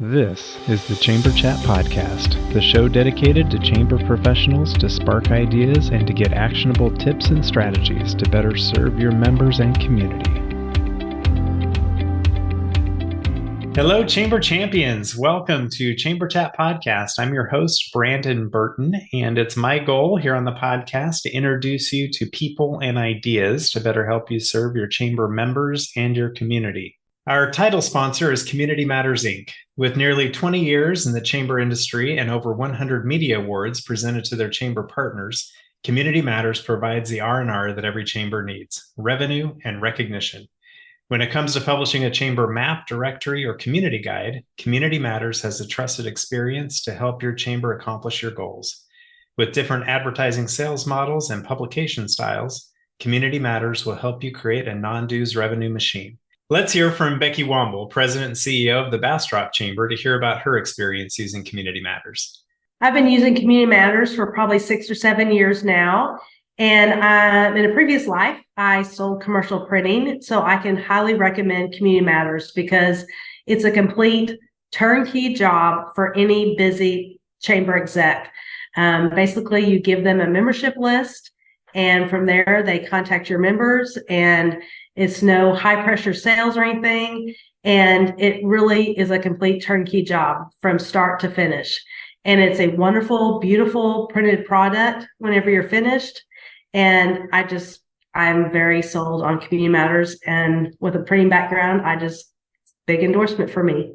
This is the Chamber Chat Podcast, the show dedicated to chamber professionals to spark ideas and to get actionable tips and strategies to better serve your members and community. Hello, Chamber Champions. Welcome to Chamber Chat Podcast. I'm your host, Brandon Burton, and it's my goal here on the podcast to introduce you to people and ideas to better help you serve your chamber members and your community. Our title sponsor is Community Matters, Inc. With nearly 20 years in the chamber industry and over 100 media awards presented to their chamber partners, Community Matters provides the R&R that every chamber needs, revenue and recognition. When it comes to publishing a chamber map, directory, or community guide, Community Matters has a trusted experience to help your chamber accomplish your goals. With different advertising sales models and publication styles, Community Matters will help you create a non-dues revenue machine. Let's hear from Becky Womble, President and CEO of the Bastrop Chamber, to hear about her experience using Community Matters. I've been using Community Matters for probably 6 or 7 years now. And in a previous life, I sold commercial printing. So I can highly recommend Community Matters because it's a complete turnkey job for any busy chamber exec. Basically, you give them a membership list, and from there, they contact your members, and it's no high pressure sales or anything. And it really is a complete turnkey job from start to finish. And it's a wonderful, beautiful printed product whenever you're finished. And I'm very sold on Community Matters, and with a printing background, big endorsement for me.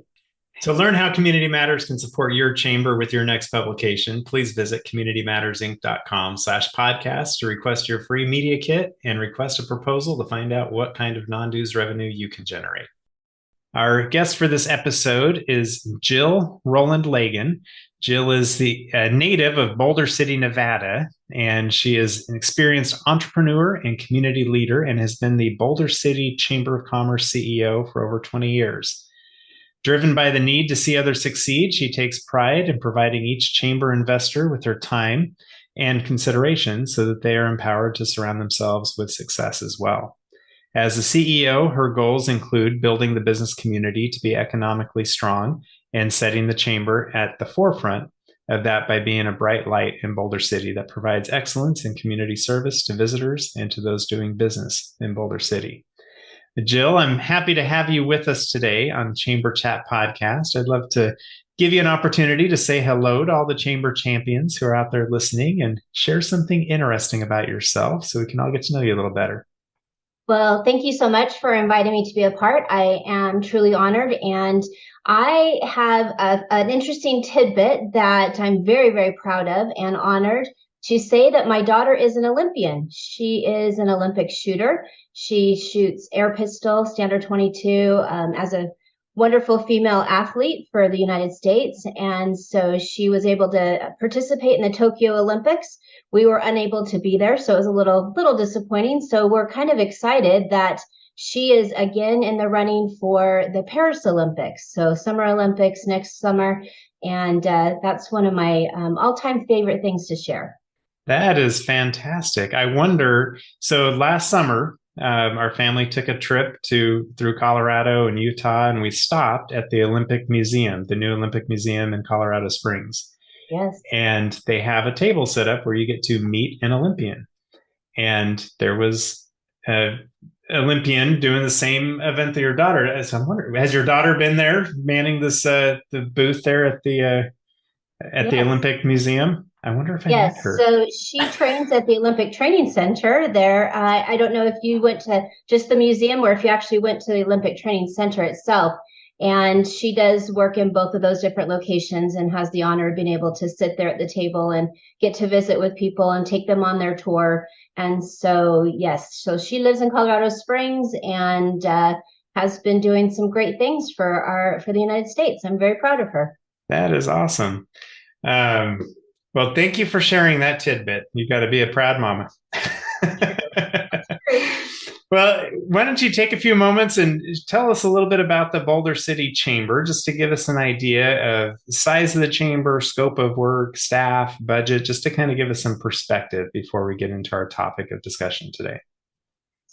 To learn how Community Matters can support your chamber with your next publication, please visit communitymattersinc.com/podcast to request your free media kit and request a proposal to find out what kind of non-dues revenue you can generate. Our guest for this episode is Jill Roland Lagan. Jill is the native of Boulder City, Nevada, and she is an experienced entrepreneur and community leader and has been the Boulder City Chamber of Commerce CEO for over 20 years. Driven by the need to see others succeed, she takes pride in providing each chamber investor with their time and consideration so that they are empowered to surround themselves with success as well. As a CEO, her goals include building the business community to be economically strong and setting the chamber at the forefront of that by being a bright light in Boulder City that provides excellence in community service to visitors and to those doing business in Boulder City. Jill, I'm happy to have you with us today on Chamber Chat Podcast. I'd love to give you an opportunity to say hello to all the chamber champions who are out there listening and share something interesting about yourself so we can all get to know you a little better. Well, thank you so much for inviting me to be a part. I am truly honored, and I have an interesting tidbit that I'm very, very proud of and honored to say that my daughter is an Olympian. She is an Olympic shooter. She shoots air pistol, standard 22, as a wonderful female athlete for the United States. And so she was able to participate in the Tokyo Olympics. We were unable to be there, so it was a little disappointing. So we're kind of excited that she is again in the running for the Paris Olympics. So Summer Olympics next summer. And that's one of my all-time favorite things to share. That is fantastic. I wonder, so last summer, our family took a trip through Colorado and Utah, and we stopped at the Olympic Museum, the new Olympic Museum in Colorado Springs. Yes. And they have a table set up where you get to meet an Olympian. And there was an Olympian doing the same event that your daughter. So I'm wondering, has your daughter been there manning this the booth there at the Olympic Museum? I wonder if I met her. So she trains at the Olympic Training Center there. I don't know if you went to just the museum or if you actually went to the Olympic Training Center itself. And she does work in both of those different locations and has the honor of being able to sit there at the table and get to visit with people and take them on their tour. And so, yes, so she lives in Colorado Springs and has been doing some great things for the United States. I'm very proud of her. That is awesome. Well, thank you for sharing that tidbit. You've got to be a proud mama. Well, why don't you take a few moments and tell us a little bit about the Boulder City Chamber, just to give us an idea of the size of the chamber, scope of work, staff, budget, just to kind of give us some perspective before we get into our topic of discussion today.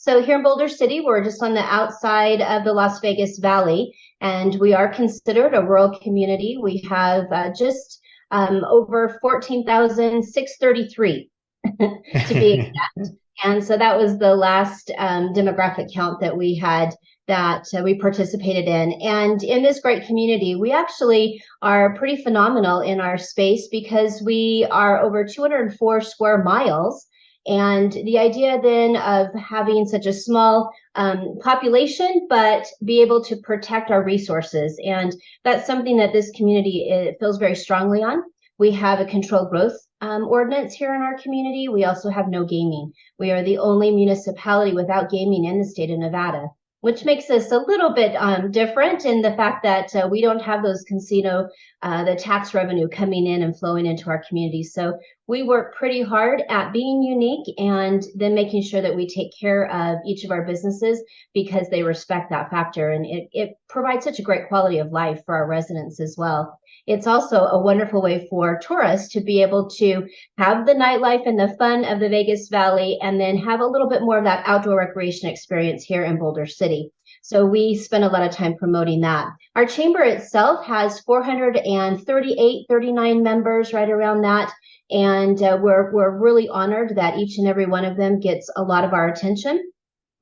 So here in Boulder City, we're just on the outside of the Las Vegas Valley, and we are considered a rural community. We have just over 14,633 to be exact. And so that was the last demographic count that we had that we participated in. And in this great community, we actually are pretty phenomenal in our space because we are over 204 square miles. And the idea then of having such a small population, but be able to protect our resources. And that's something that this community feels very strongly on. We have a controlled growth ordinance here in our community. We also have no gaming. We are the only municipality without gaming in the state of Nevada, which makes us a little bit different in the fact that we don't have those casino, the tax revenue coming in and flowing into our community. So we work pretty hard at being unique and then making sure that we take care of each of our businesses because they respect that factor. And it provides such a great quality of life for our residents as well. It's also a wonderful way for tourists to be able to have the nightlife and the fun of the Vegas Valley and then have a little bit more of that outdoor recreation experience here in Boulder City. So we spend a lot of time promoting that. Our chamber itself has 39 members, right around that. And we're really honored that each and every one of them gets a lot of our attention.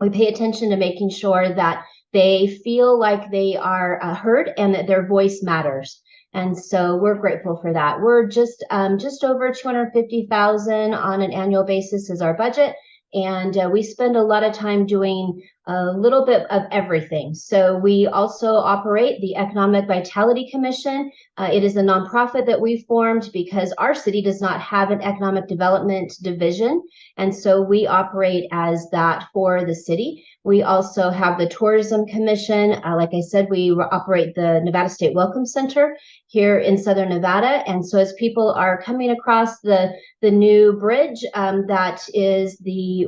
We pay attention to making sure that they feel like they are heard and that their voice matters. And so we're grateful for that. We're just over 250,000 on an annual basis is our budget. And we spend a lot of time doing a little bit of everything. So we also operate the Economic Vitality Commission. It is a nonprofit that we formed because our city does not have an economic development division. And so we operate as that for the city. We also have the Tourism Commission. Like I said, we operate the Nevada State Welcome Center here in Southern Nevada. And so as people are coming across the new bridge that is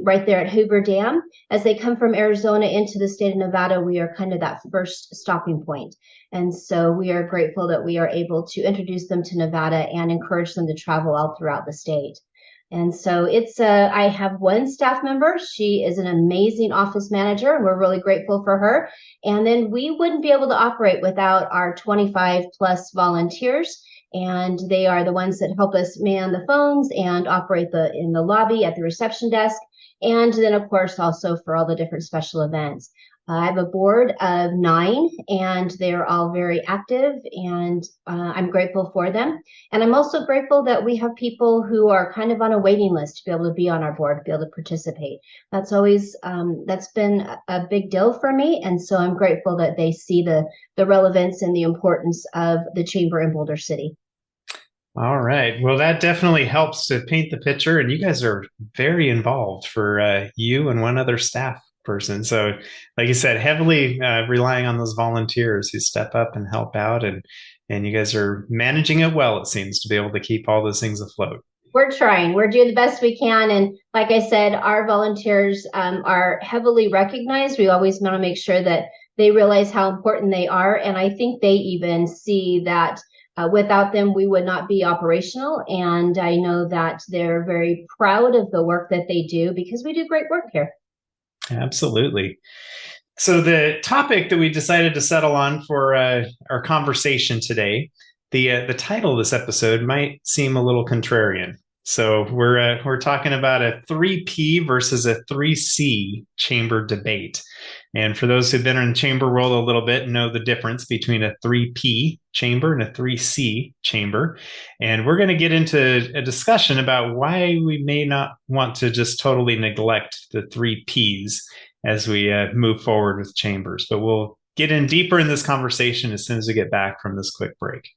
right there at Hoover Dam, as they come from Arizona into the state of Nevada, we are kind of that first stopping point. And so we are grateful that we are able to introduce them to Nevada and encourage them to travel all throughout the state. And so I have one staff member. She is an amazing office manager, and we're really grateful for her. And then we wouldn't be able to operate without our 25 plus volunteers. And they are the ones that help us man the phones and operate in the lobby at the reception desk. And then, of course, also for all the different special events. I have a board of 9, and they're all very active, and I'm grateful for them. And I'm also grateful that we have people who are kind of on a waiting list to be able to be on our board, to be able to participate. That's always, that's been a big deal for me. And so I'm grateful that they see the relevance and the importance of the chamber in Boulder City. All right. Well, that definitely helps to paint the picture. And you guys are very involved for you and one other staff person. So, like you said, heavily relying on those volunteers who step up and help out. And you guys are managing it well, it seems, to be able to keep all those things afloat. We're trying. We're doing the best we can. And like I said, our volunteers are heavily recognized. We always want to make sure that they realize how important they are. And I think they even see that without them, we would not be operational. And I know that they're very proud of the work that they do because we do great work here. Absolutely. So the topic that we decided to settle on for our conversation today, the title of this episode might seem a little contrarian. So we're talking about a 3P versus a 3C chamber debate. And for those who've been in the chamber world a little bit, know the difference between a 3P chamber and a 3C chamber. And we're going to get into a discussion about why we may not want to just totally neglect the 3Ps as we move forward with chambers. But we'll get in deeper in this conversation as soon as we get back from this quick break.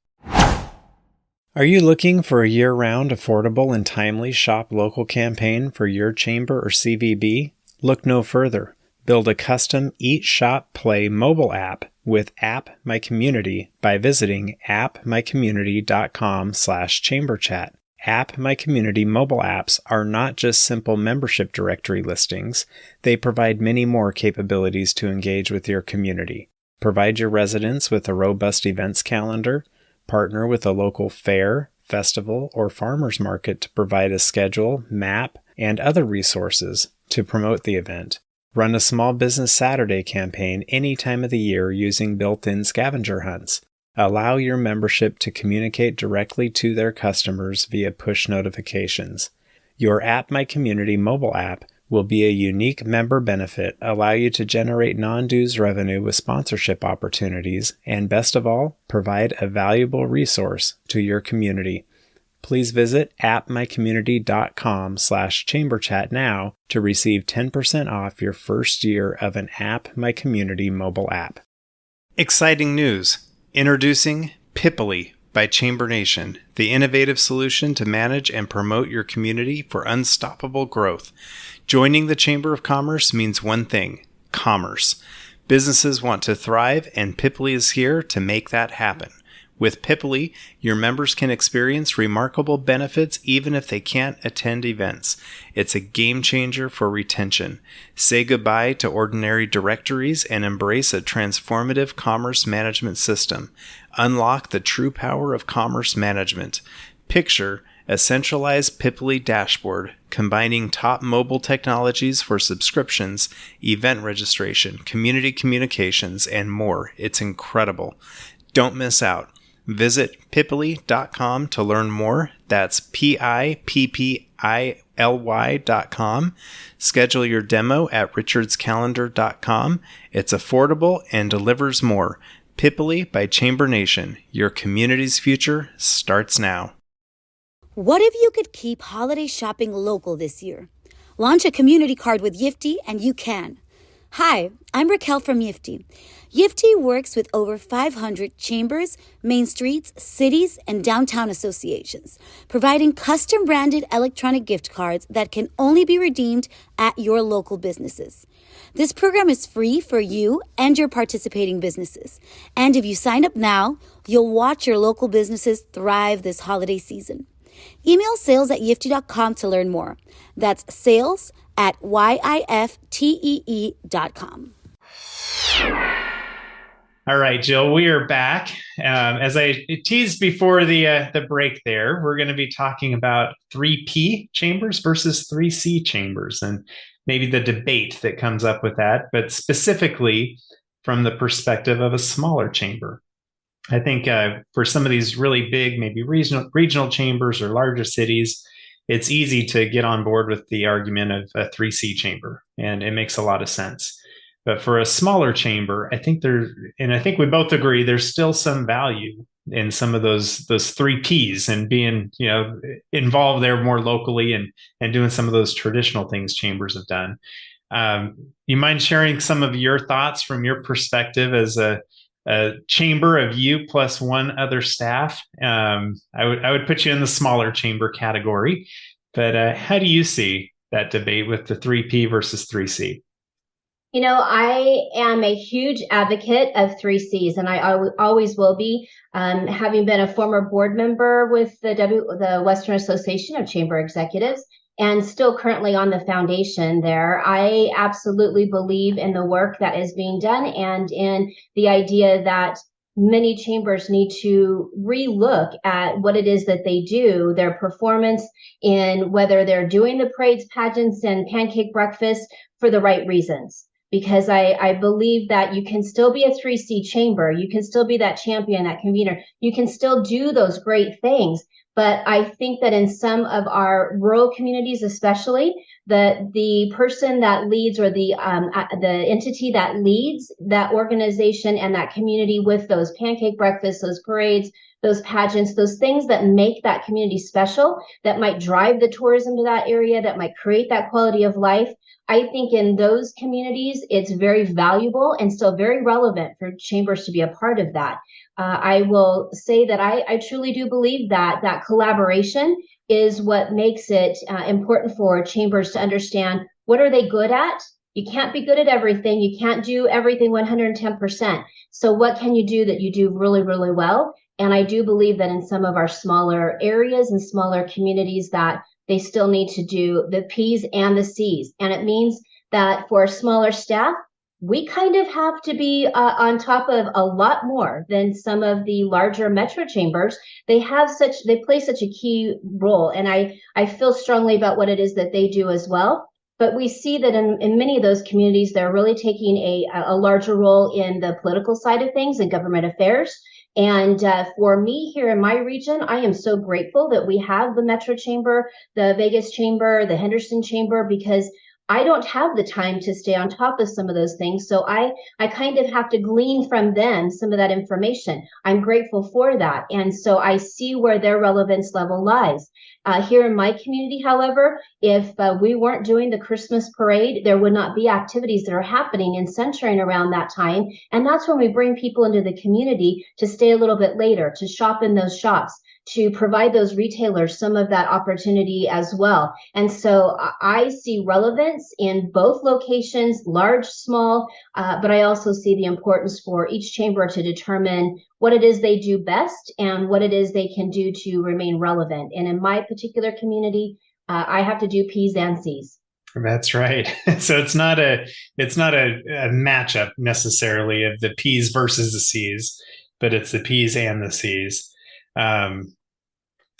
Are you looking for a year-round, affordable, and timely shop local campaign for your chamber or CVB? Look no further. Build a custom Eat, Shop, Play mobile app with App My Community by visiting appmycommunity.com/chamberchat. App My Community mobile apps are not just simple membership directory listings. They provide many more capabilities to engage with your community. Provide your residents with a robust events calendar. Partner with a local fair, festival, or farmers market to provide a schedule, map, and other resources to promote the event. Run a Small Business Saturday campaign any time of the year using built-in scavenger hunts. Allow your membership to communicate directly to their customers via push notifications. Your App My Community mobile app will be a unique member benefit, allow you to generate non-dues revenue with sponsorship opportunities, and best of all, provide a valuable resource to your community. Please visit appmycommunity.com/chamberchat now to receive 10% off your first year of an App My Community mobile app. Exciting news! Introducing Piply by Chamber Nation, the innovative solution to manage and promote your community for unstoppable growth. Joining the Chamber of Commerce means one thing: commerce. Businesses want to thrive, and Piply is here to make that happen. With Piply, your members can experience remarkable benefits even if they can't attend events. It's a game changer for retention. Say goodbye to ordinary directories and embrace a transformative commerce management system. Unlock the true power of commerce management. Picture a centralized Piply dashboard combining top mobile technologies for subscriptions, event registration, community communications, and more. It's incredible. Don't miss out. Visit piply.com to learn more. That's PIPPILY.com. Schedule your demo at richardscalendar.com. It's affordable and delivers more. Piply by Chamber Nation. Your community's future starts now. What if you could keep holiday shopping local this year? Launch a community card with Yiftee and you can. Hi, I'm Raquel from Yiftee. Yiftee works with over 500 chambers, main streets, cities, and downtown associations, providing custom-branded electronic gift cards that can only be redeemed at your local businesses. This program is free for you and your participating businesses. And if you sign up now, you'll watch your local businesses thrive this holiday season. Email sales@yiftee.com to learn more. That's sales@yiftee.com. All right, Jill, we are back. As I teased before the break there, we're going to be talking about 3P chambers versus 3C chambers and maybe the debate that comes up with that, but specifically from the perspective of a smaller chamber. I think for some of these really big, maybe regional chambers or larger cities, it's easy to get on board with the argument of a 3C chamber, and it makes a lot of sense. But for a smaller chamber, I think I think we both agree there's still some value in some of those 3Ps and being, involved there more locally and doing some of those traditional things chambers have done. You mind sharing some of your thoughts from your perspective as a chamber of you plus one other staff? I would put you in the smaller chamber category, but how do you see that debate with the 3P versus 3C? I am a huge advocate of 3Cs, and I always will be. Having been a former board member with the Western Association of Chamber Executives, and still currently on the foundation there, I absolutely believe in the work that is being done and in the idea that many chambers need to relook at what it is that they do, their performance in whether they're doing the parades, pageants, and pancake breakfast for the right reasons. Because I believe that you can still be a 3C chamber. You can still be that champion, that convener. You can still do those great things. But I think that in some of our rural communities, especially, the person that leads or the entity that leads that organization and that community with those pancake breakfasts, those parades, those pageants, those things that make that community special, that might drive the tourism to that area, that might create that quality of life. I think in those communities, it's very valuable and still very relevant for chambers to be a part of that. I will say that I truly do believe that collaboration is what makes it important for chambers to understand what are they good at. You can't be good at everything. You can't do everything 110%. So what can you do that you do really, really well? And I do believe that in some of our smaller areas and smaller communities that they still need to do the P's and the C's. And it means that for a smaller staff, we kind of have to be on top of a lot more than some of the larger metro chambers. They play such a key role. And I feel strongly about what it is that they do as well. But we see that in many of those communities, they're really taking a larger role in the political side of things and government affairs. And for me here in my region, I am so grateful that we have the Metro Chamber, the Vegas Chamber, the Henderson Chamber, because I don't have the time to stay on top of some of those things. So I kind of have to glean from them some of that information. I'm grateful for that. And so I see where their relevance level lies. Here in my community, however, if we weren't doing the Christmas parade, there would not be activities that are happening and centering around that time. And that's when we bring people into the community to stay a little bit later, to shop in those shops, to provide those retailers some of that opportunity as well. And so I see relevance in both locations, large, small, but I also see the importance for each chamber to determine what it is they do best and what it is they can do to remain relevant. And in my particular community, I have to do P's and C's. That's right. So it's not a matchup necessarily of the P's versus the C's, but it's the P's and the C's.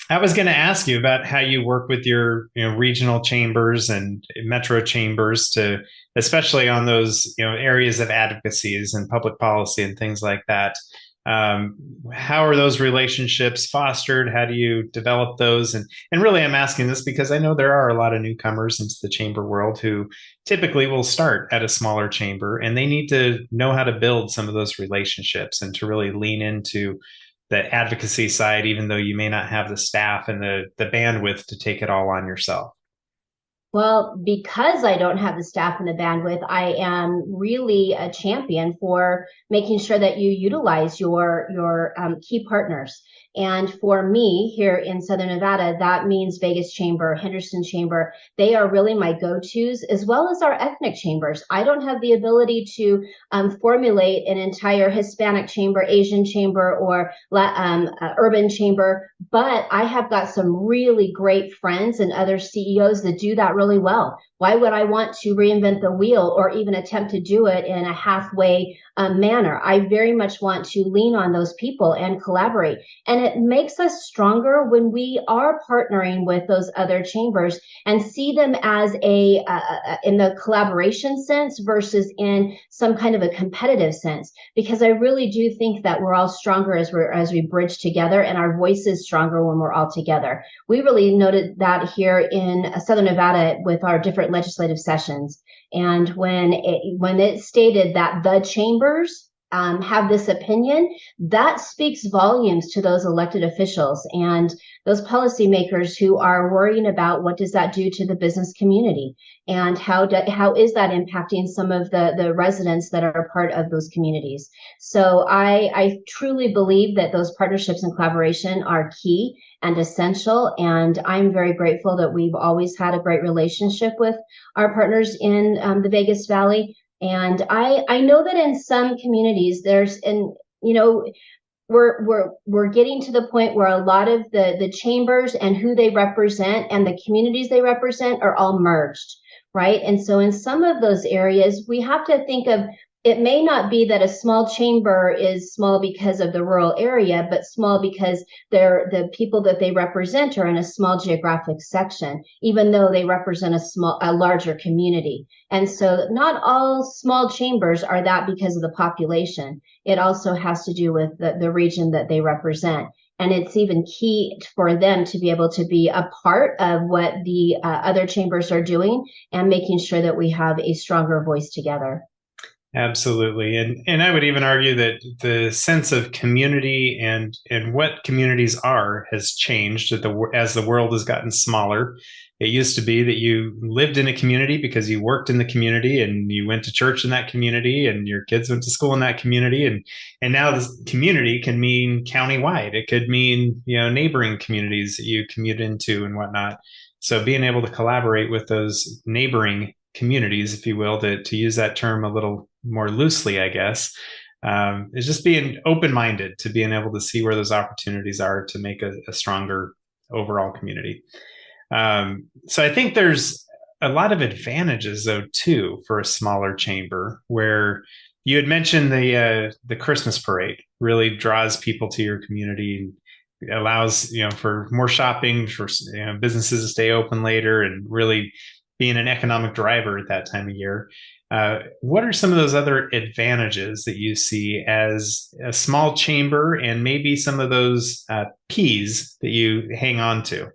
I was going to ask you about how you work with your regional chambers and metro chambers to, especially on those areas of advocacies and public policy and things like that. How are those relationships fostered? How do you develop those? And really, I'm asking this because I know there are a lot of newcomers into the chamber world who typically will start at a smaller chamber, and they need to know how to build some of those relationships and to really lean into the advocacy side, even though you may not have the staff and the bandwidth to take it all on yourself. Well, because I don't have the staff and the bandwidth, I am really a champion for making sure that you utilize your key partners. And for me here in Southern Nevada, that means Vegas Chamber, Henderson Chamber. They are really my go-tos, as well as our ethnic chambers. I don't have the ability to formulate an entire Hispanic chamber, Asian chamber, or urban chamber, but I have got some really great friends and other CEOs that do that really well. Why would I want to reinvent the wheel or even attempt to do it in a halfway manner? I very much want to lean on those people and collaborate. And it makes us stronger when we are partnering with those other chambers and see them as in the collaboration sense versus in some kind of a competitive sense. Because I really do think that we're all stronger as we bridge together, and our voice is stronger when we're all together. We really noted that here in Southern Nevada with our different legislative sessions. And when it stated that the chambers have this opinion, that speaks volumes to those elected officials and those policymakers who are worrying about what does that do to the business community and how is that impacting some of the residents that are part of those communities. So I truly believe that those partnerships and collaboration are key and essential. And I'm very grateful that we've always had a great relationship with our partners in the Vegas Valley. And I know that in some communities we're getting to the point where a lot of the chambers and who they represent and the communities they represent are all merged, right? And so in some of those areas, we have to think of, it may not be that a small chamber is small because of the rural area, but small because the people that they represent are in a small geographic section, even though they represent a larger community. And so not all small chambers are that because of the population. It also has to do with the region that they represent. And it's even key for them to be able to be a part of what the other chambers are doing and making sure that we have a stronger voice together. Absolutely. And I would even argue that the sense of community and what communities are has changed as the world has gotten smaller. It used to be that you lived in a community because you worked in the community and you went to church in that community and your kids went to school in that community. And now this community can mean countywide. It could mean, neighboring communities that you commute into and whatnot. So being able to collaborate with those neighboring communities, if you will, to use that term a little more loosely, I guess, is just being open-minded to being able to see where those opportunities are to make a stronger overall community. So I think there's a lot of advantages, though, too, for a smaller chamber, where you had mentioned the Christmas parade really draws people to your community, allows for more shopping, for businesses to stay open later, and really being an economic driver at that time of year. What are some of those other advantages that you see as a small chamber, and maybe some of those P's that you hang on to?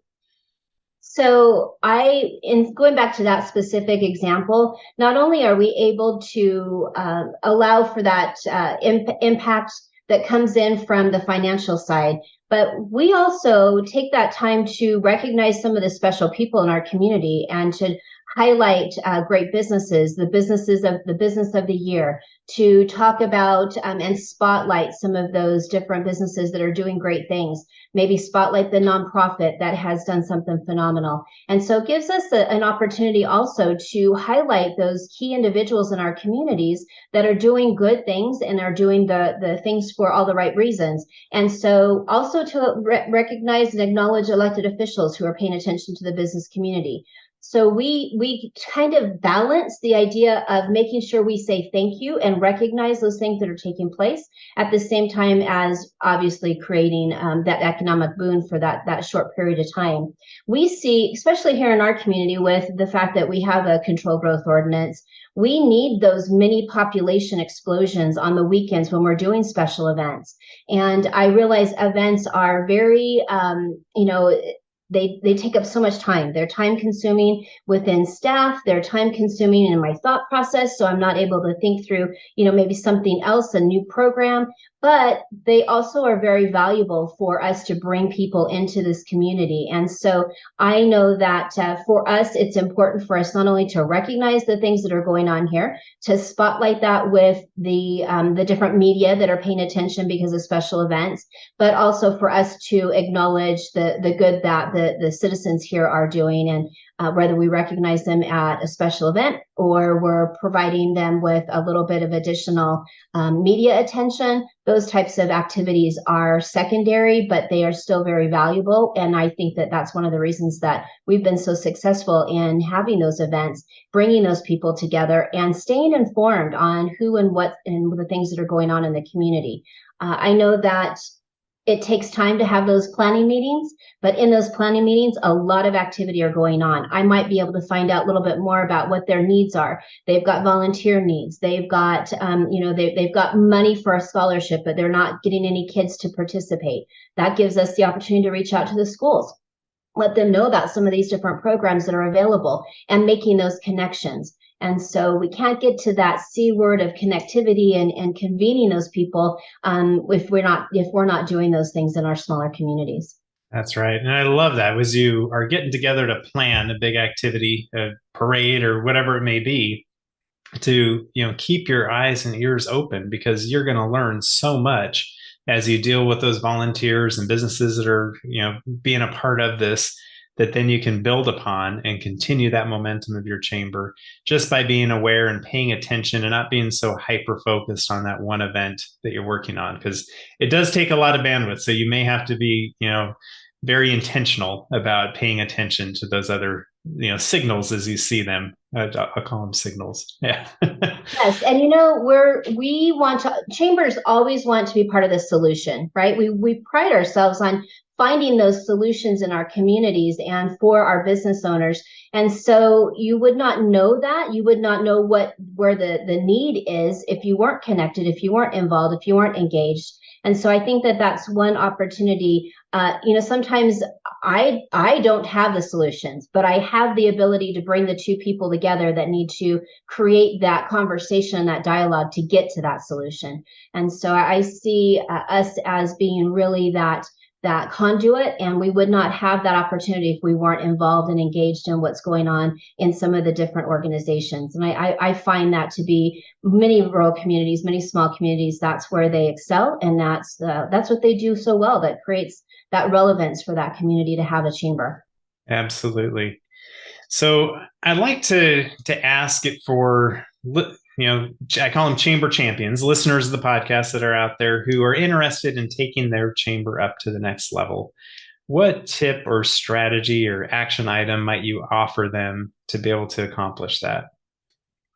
So in going back to that specific example, not only are we able to allow for that impact that comes in from the financial side, but we also take that time to recognize some of the special people in our community and to highlight great businesses, the business of the year, to talk about and spotlight some of those different businesses that are doing great things. Maybe spotlight the nonprofit that has done something phenomenal. And so it gives us an opportunity also to highlight those key individuals in our communities that are doing good things and are doing the things for all the right reasons. And so also to recognize and acknowledge elected officials who are paying attention to the business community. So we kind of balance the idea of making sure we say thank you and recognize those things that are taking place at the same time as obviously creating that economic boon for that short period of time. We see, especially here in our community, with the fact that we have a controlled growth ordinance, we need those mini population explosions on the weekends when we're doing special events. And I realize events are very, they take up so much time. They're time consuming within staff. They're time consuming in my thought process. So I'm not able to think through, maybe something else, a new program. But they also are very valuable for us to bring people into this community. And so I know that for us, it's important for us not only to recognize the things that are going on here, to spotlight that with the different media that are paying attention because of special events, but also for us to acknowledge the good that the citizens here are doing, and whether we recognize them at a special event or we're providing them with a little bit of additional media attention. Those types of activities are secondary, but they are still very valuable. And I think that that's one of the reasons that we've been so successful in having those events, bringing those people together and staying informed on who and what and the things that are going on in the community. I know that it takes time to have those planning meetings, but in those planning meetings, a lot of activity are going on. I might be able to find out a little bit more about what their needs are. They've got volunteer needs. They've got, they've got money for a scholarship, but they're not getting any kids to participate. That gives us the opportunity to reach out to the schools, let them know about some of these different programs that are available and making those connections. And so we can't get to that C word of connectivity and convening those people if we're not doing those things in our smaller communities. That's right. And I love that as you are getting together to plan a big activity, a parade or whatever it may be, to keep your eyes and ears open, because you're going to learn so much as you deal with those volunteers and businesses that are being a part of this, that then you can build upon and continue that momentum of your chamber just by being aware and paying attention and not being so hyper focused on that one event that you're working on, because it does take a lot of bandwidth. So you may have to be very intentional about paying attention to those other signals as you see them. I'll call them signals. Yeah. Yes, and chambers always want to be part of the solution, right? We pride ourselves on finding those solutions in our communities and for our business owners. And so you would not know that. You would not know where the need is if you weren't connected, if you weren't involved, if you weren't engaged. And so I think that that's one opportunity. Sometimes I don't have the solutions, but I have the ability to bring the two people together that need to create that conversation, that dialogue to get to that solution. And so I see us as being really that conduit, and we would not have that opportunity if we weren't involved and engaged in what's going on in some of the different organizations. And I find that to be many rural communities, many small communities, that's where they excel, and that's what they do so well, that creates that relevance for that community to have a chamber. Absolutely. So I'd like to ask it for I call them chamber champions, listeners of the podcast that are out there who are interested in taking their chamber up to the next level. What tip or strategy or action item might you offer them to be able to accomplish that?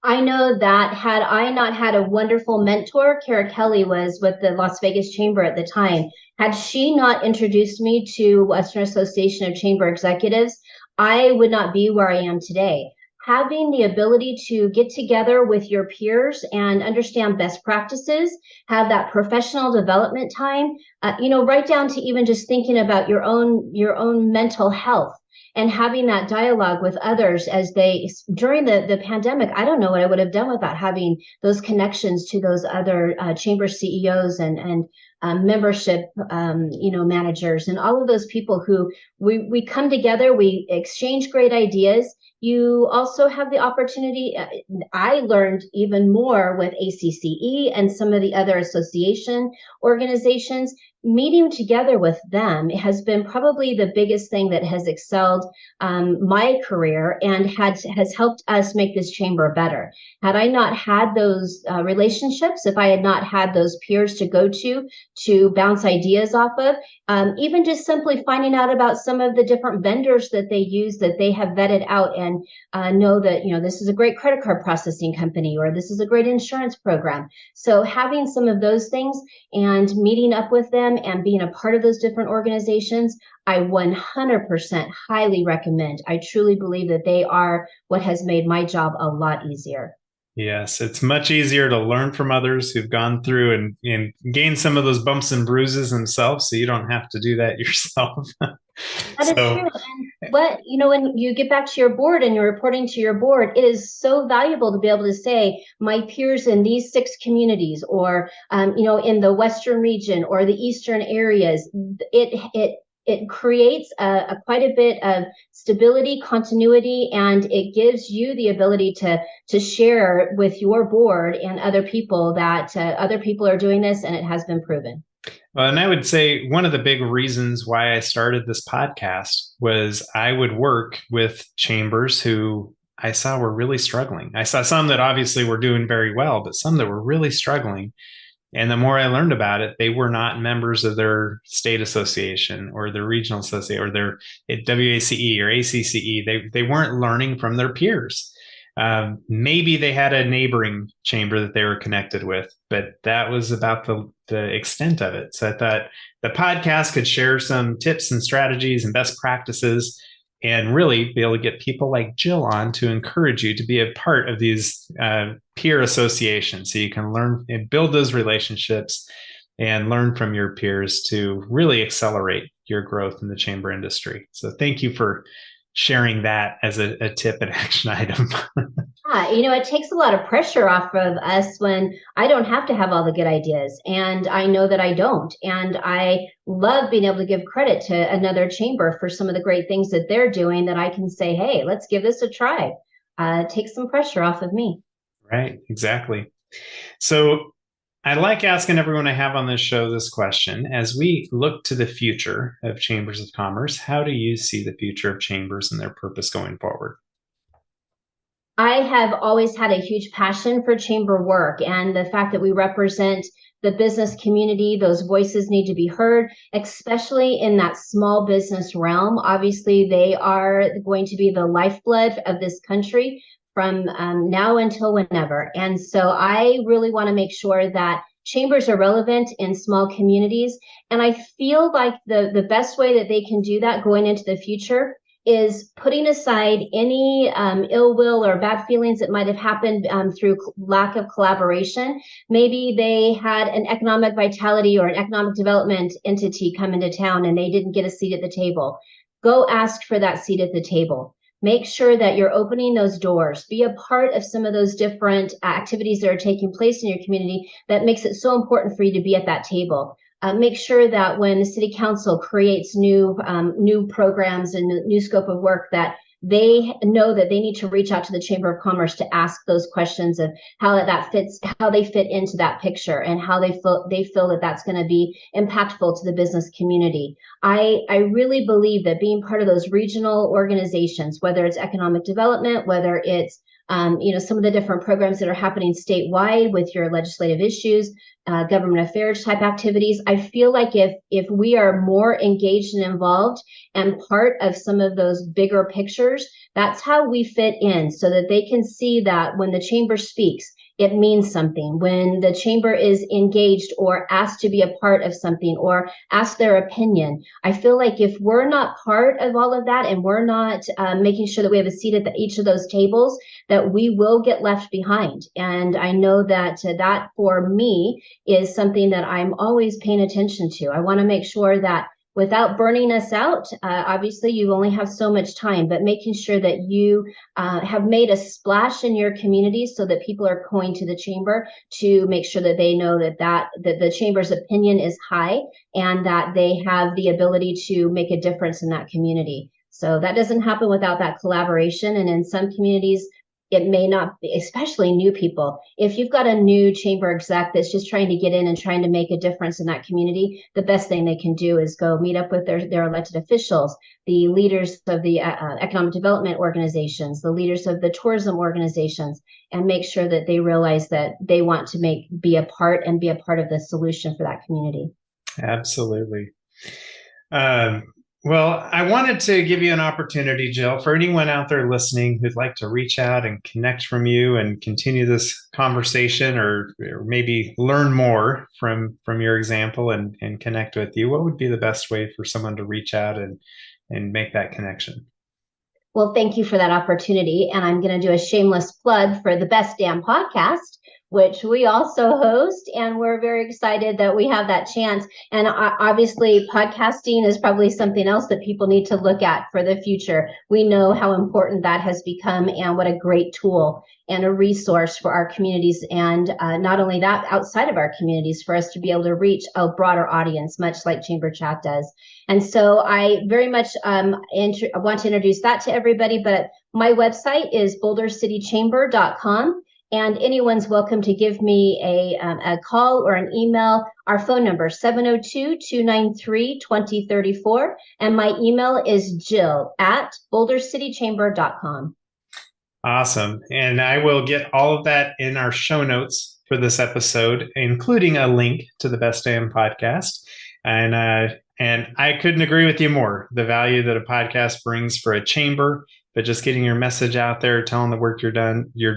I know that had I not had a wonderful mentor, Kara Kelly was with the Las Vegas Chamber at the time, had she not introduced me to Western Association of Chamber Executives, I would not be where I am today. having the ability to get together with your peers and understand best practices, have that professional development time, right down to even just thinking about your own mental health and having that dialogue with others during the pandemic. I don't know what I would have done without having those connections to those other chamber CEOs and membership, managers, and all of those people who we come together, we exchange great ideas. You also have the opportunity. I learned even more with ACCE and some of the other association organizations. Meeting together with them has been probably the biggest thing that has excelled my career and has helped us make this chamber better. Had I not had those relationships, if I had not had those peers to go to bounce ideas off of, even just simply finding out about some of the different vendors that they use that they have vetted out and know that, this is a great credit card processing company or this is a great insurance program. So having some of those things and meeting up with them and being a part of those different organizations, I 100% highly recommend. I truly believe that they are what has made my job a lot easier. Yes, it's much easier to learn from others who've gone through and gain some of those bumps and bruises themselves, so you don't have to do that yourself. That is true. And when you get back to your board and you're reporting to your board, it is so valuable to be able to say, my peers in these 6 communities or, in the Western region or the Eastern areas, it creates quite a bit of stability, continuity, and it gives you the ability to share with your board and other people that other people are doing this, and it has been proven. Well, and I would say one of the big reasons why I started this podcast was I would work with chambers who I saw were really struggling. I saw some that obviously were doing very well, but some that were really struggling. And the more I learned about it, they were not members of their state association or their regional association or their WACE or ACCE. They weren't learning from their peers. Maybe they had a neighboring chamber that they were connected with, but that was about the extent of it. So I thought the podcast could share some tips and strategies and best practices and really be able to get people like Jill on to encourage you to be a part of these peer associations so you can learn and build those relationships and learn from your peers to really accelerate your growth in the chamber industry. So thank you for sharing that as a tip and action item. It takes a lot of pressure off of us when I don't have to have all the good ideas, and I know that I don't. And I love being able to give credit to another chamber for some of the great things that they're doing that I can say, hey, let's give this a try. Take some pressure off of me. Right, exactly. So I like asking everyone I have on this show this question. As we look to the future of chambers of commerce, how do you see the future of chambers and their purpose going forward? I have always had a huge passion for chamber work and the fact that we represent the business community. Those voices need to be heard, especially in that small business realm. Obviously, they are going to be the lifeblood of this country from now until whenever. And so I really want to make sure that chambers are relevant in small communities. And I feel like the best way that they can do that going into the future is putting aside any ill will or bad feelings that might have happened through lack of collaboration. Maybe they had an economic vitality or an economic development entity come into town and they didn't get a seat at the table. Go ask for that seat at the table. Make sure that you're opening those doors. Be a part of some of those different activities that are taking place in your community that makes it so important for you to be at that table. Make sure that when the city council creates new programs and new scope of work, that they know that they need to reach out to the Chamber of Commerce to ask those questions of how that fits, how they fit into that picture, and how they feel that that's going to be impactful to the business community. I really believe that being part of those regional organizations, whether it's economic development, whether it's some of the different programs that are happening statewide with your legislative issues, government affairs type activities. I feel like if we are more engaged and involved and part of some of those bigger pictures, that's how we fit in so that they can see that when the chamber speaks, it means something. When the chamber is engaged or asked to be a part of something or asked their opinion, I feel like if we're not part of all of that and we're not making sure that we have a seat at each of those tables, that we will get left behind. And I know that that for me is something that I'm always paying attention to. I want to make sure that without burning us out, obviously you only have so much time, but making sure that you have made a splash in your community so that people are going to the chamber to make sure that they know that the chamber's opinion is high and that they have the ability to make a difference in that community. So that doesn't happen without that collaboration. And in some communities, it may not be, especially new people. If you've got a new chamber exec that's just trying to get in and trying to make a difference in that community, the best thing they can do is go meet up with their elected officials, the leaders of the economic development organizations, the leaders of the tourism organizations, and make sure that they realize that they want to be a part of the solution for that community. Absolutely. Well, I wanted to give you an opportunity, Jill, for anyone out there listening who'd like to reach out and connect from you and continue this conversation or maybe learn more from your example and connect with you. What would be the best way for someone to reach out and make that connection? Well, thank you for that opportunity. And I'm going to do a shameless plug for the Best Damn Podcast, which we also host. And we're very excited that we have that chance. And obviously, podcasting is probably something else that people need to look at for the future. We know how important that has become and what a great tool and a resource for our communities. And not only that, outside of our communities, for us to be able to reach a broader audience, much like Chamber Chat does. And so I very much want to introduce that to everybody. But my website is bouldercitychamber.com. And anyone's welcome to give me a call or an email. Our phone number, 702-293-2034. And my email is jill@bouldercitychamber.com. Awesome. And I will get all of that in our show notes for this episode, including a link to the Best Damn Podcast. And I couldn't agree with you more. The value that a podcast brings for a chamber, but just getting your message out there, telling the work you're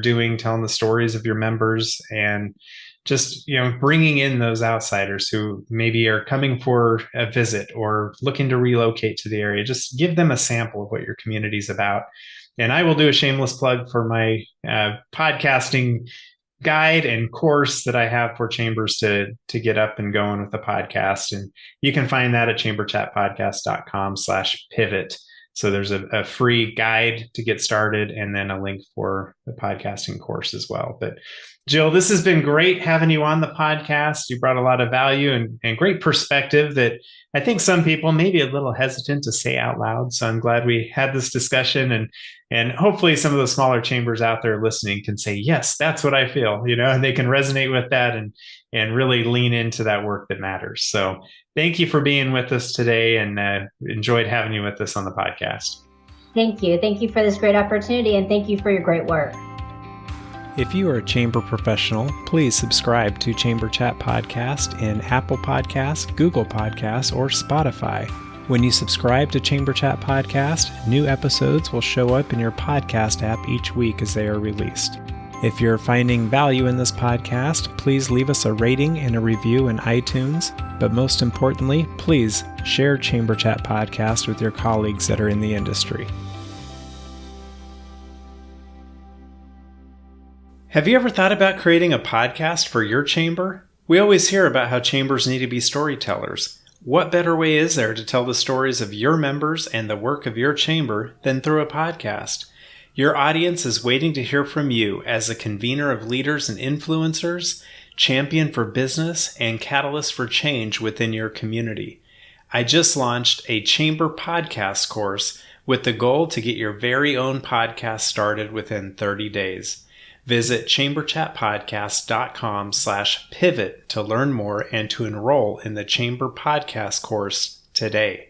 doing, telling the stories of your members, and just, bringing in those outsiders who maybe are coming for a visit or looking to relocate to the area. Just give them a sample of what your community is about. And I will do a shameless plug for my podcasting guide and course that I have for chambers to get up and going with the podcast. And you can find that at chamberchatpodcast.com/pivot. So there's a free guide to get started and then a link for the podcasting course as well. But Jill, this has been great having you on the podcast. You brought a lot of value and great perspective that I think some people may be a little hesitant to say out loud. So I'm glad we had this discussion, and hopefully some of the smaller chambers out there listening can say, yes, that's what I feel, and they can resonate with that and really lean into that work that matters. So thank you for being with us today, and enjoyed having you with us on the podcast. Thank you. Thank you for this great opportunity, and thank you for your great work. If you are a chamber professional, please subscribe to Chamber Chat Podcast in Apple Podcasts, Google Podcasts, or Spotify. When you subscribe to Chamber Chat Podcast, new episodes will show up in your podcast app each week as they are released. If you're finding value in this podcast, please leave us a rating and a review in iTunes. But most importantly, please share Chamber Chat Podcast with your colleagues that are in the industry. Have you ever thought about creating a podcast for your chamber? We always hear about how chambers need to be storytellers. What better way is there to tell the stories of your members and the work of your chamber than through a podcast? Your audience is waiting to hear from you as a convener of leaders and influencers, champion for business, and catalyst for change within your community. I just launched a chamber podcast course with the goal to get your very own podcast started within 30 days. Visit chamberchatpodcast.com/pivot to learn more and to enroll in the Chamber Podcast course today.